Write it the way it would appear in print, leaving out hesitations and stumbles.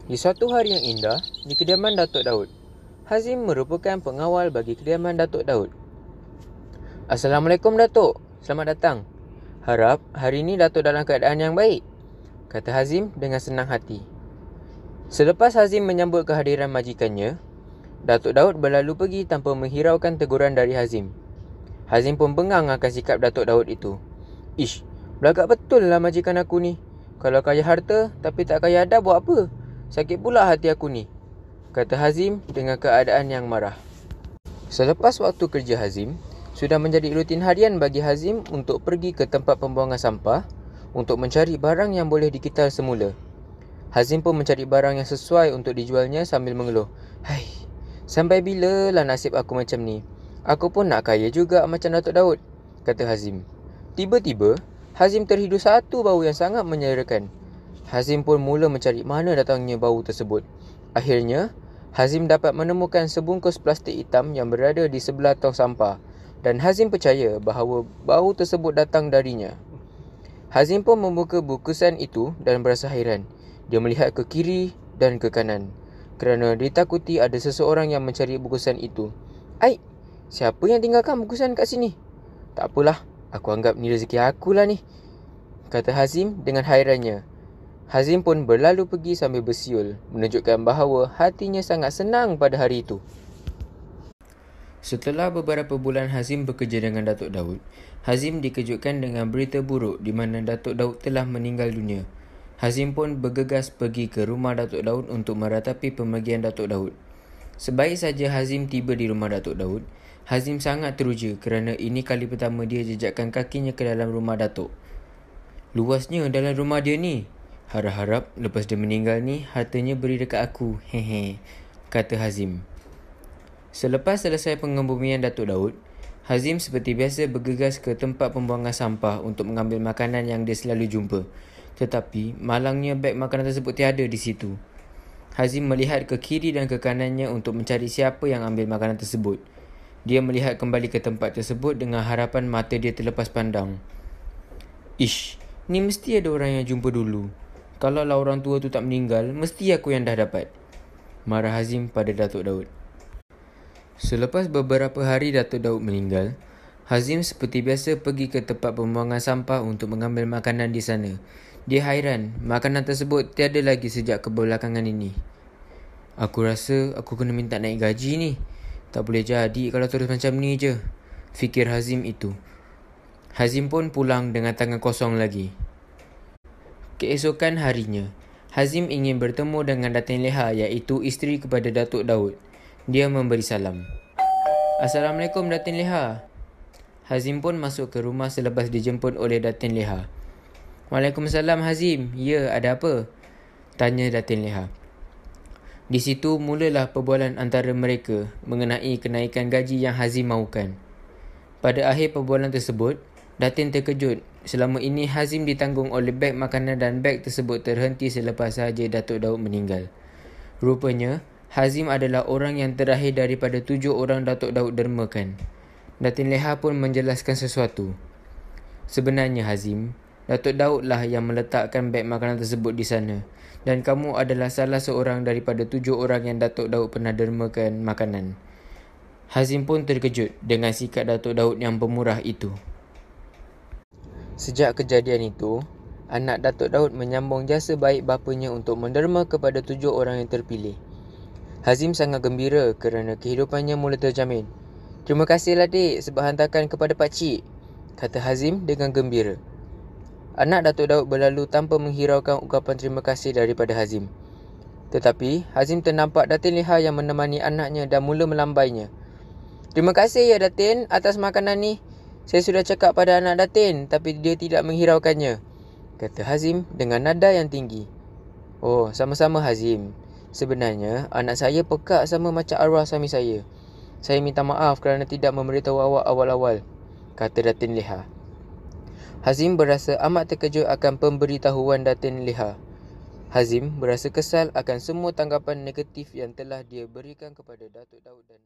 Di suatu hari yang indah, di kediaman Datuk Daud. Hazim merupakan pengawal bagi kediaman Datuk Daud. Assalamualaikum Datuk, selamat datang. Harap hari ini Datuk dalam keadaan yang baik, kata Hazim dengan senang hati. Selepas Hazim menyambut kehadiran majikannya, Datuk Daud berlalu pergi tanpa menghiraukan teguran dari Hazim. Hazim pun bengang akan sikap Datuk Daud itu. Ish, belagak betul lah majikan aku ni. Kalau kaya harta tapi tak kaya adab buat apa? Sakit pula hati aku ni, kata Hazim dengan keadaan yang marah. Selepas waktu kerja Hazim, sudah menjadi rutin harian bagi Hazim untuk pergi ke tempat pembuangan sampah untuk mencari barang yang boleh dikital semula. Hazim pun mencari barang yang sesuai untuk dijualnya sambil mengeluh. Hai, sampai bila lah nasib aku macam ni? Aku pun nak kaya juga macam Datuk Daud, kata Hazim. Tiba-tiba, Hazim terhidu satu bau yang sangat menyerakan. Hazim pun mula mencari mana datangnya bau tersebut. Akhirnya, Hazim dapat menemukan sebungkus plastik hitam yang berada di sebelah tong sampah dan Hazim percaya bahawa bau tersebut datang darinya. Hazim pun membuka bungkusan itu dan berasa hairan. Dia melihat ke kiri dan ke kanan kerana ditakuti ada seseorang yang mencari bungkusan itu. Ai, siapa yang tinggalkan bungkusan kat sini? Tak apalah, aku anggap ni rezeki akulah ni, kata Hazim dengan hairannya. Hazim pun berlalu pergi sambil bersiul, menunjukkan bahawa hatinya sangat senang pada hari itu. Setelah beberapa bulan Hazim bekerja dengan Datuk Daud, Hazim dikejutkan dengan berita buruk di mana Datuk Daud telah meninggal dunia. Hazim pun bergegas pergi ke rumah Datuk Daud untuk meratapi pemergian Datuk Daud. Sebaik saja Hazim tiba di rumah Datuk Daud, Hazim sangat teruja kerana ini kali pertama dia jejakkan kakinya ke dalam rumah Datuk. Luasnya dalam rumah dia ni. Harap-harap lepas dia meninggal ni, hartanya beri dekat aku. Hehe, kata Hazim. Selepas selesai pengebumian Datuk Daud, Hazim seperti biasa bergegas ke tempat pembuangan sampah untuk mengambil makanan yang dia selalu jumpa. Tetapi, malangnya beg makanan tersebut tiada di situ. Hazim melihat ke kiri dan ke kanannya untuk mencari siapa yang ambil makanan tersebut. Dia melihat kembali ke tempat tersebut dengan harapan mata dia terlepas pandang. Ish, ni mesti ada orang yang jumpa dulu. Kalau lah orang tua tu tak meninggal, mesti aku yang dah dapat, marah Hazim pada Datuk Daud. Selepas beberapa hari Datuk Daud meninggal, Hazim seperti biasa pergi ke tempat pembuangan sampah untuk mengambil makanan di sana. Dia hairan, makanan tersebut tiada lagi sejak kebelakangan ini. Aku rasa aku kena minta naik gaji ni. Tak boleh jadi kalau terus macam ni je, fikir Hazim itu. Hazim pun pulang dengan tangan kosong lagi. Keesokan harinya, Hazim ingin bertemu dengan Datin Leha iaitu isteri kepada Datuk Daud. Dia memberi salam. Assalamualaikum Datin Leha. Hazim pun masuk ke rumah selepas dijemput oleh Datin Leha. Waalaikumsalam Hazim. Ya, ada apa? Tanya Datin Leha. Di situ mulalah perbualan antara mereka mengenai kenaikan gaji yang Hazim mahukan. Pada akhir perbualan tersebut, Datin terkejut. Selama ini Hazim ditanggung oleh beg makanan dan beg tersebut terhenti selepas sahaja Datuk Daud meninggal. Rupanya, Hazim adalah orang yang terakhir daripada 7 orang Datuk Daud dermakan. Datin Leha pun menjelaskan sesuatu. Sebenarnya Hazim, Datuk Daud lah yang meletakkan beg makanan tersebut di sana. Dan kamu adalah salah seorang daripada 7 orang yang Datuk Daud pernah dermakan makanan. Hazim pun terkejut dengan sikap Datuk Daud yang pemurah itu. Sejak kejadian itu, anak Datuk Daud menyambung jasa baik bapanya untuk menderma kepada 7 orang yang terpilih. Hazim sangat gembira kerana kehidupannya mula terjamin. Terima kasihlah dik sebab hantarkan kepada pakcik, kata Hazim dengan gembira. Anak Datuk Daud berlalu tanpa menghiraukan ucapan terima kasih daripada Hazim. Tetapi, Hazim ternampak Datin Leha yang menemani anaknya dan mula melambainya. Terima kasih ya Datin atas makanan ni. Saya sudah cakap pada anak Datin tapi dia tidak menghiraukannya, kata Hazim dengan nada yang tinggi. Oh, sama-sama Hazim. Sebenarnya, anak saya pekak sama macam arwah suami saya. Saya minta maaf kerana tidak memberitahu awak awal-awal, kata Datin Leha. Hazim berasa amat terkejut akan pemberitahuan Datin Leha. Hazim berasa kesal akan semua tanggapan negatif yang telah dia berikan kepada Datuk Daud dan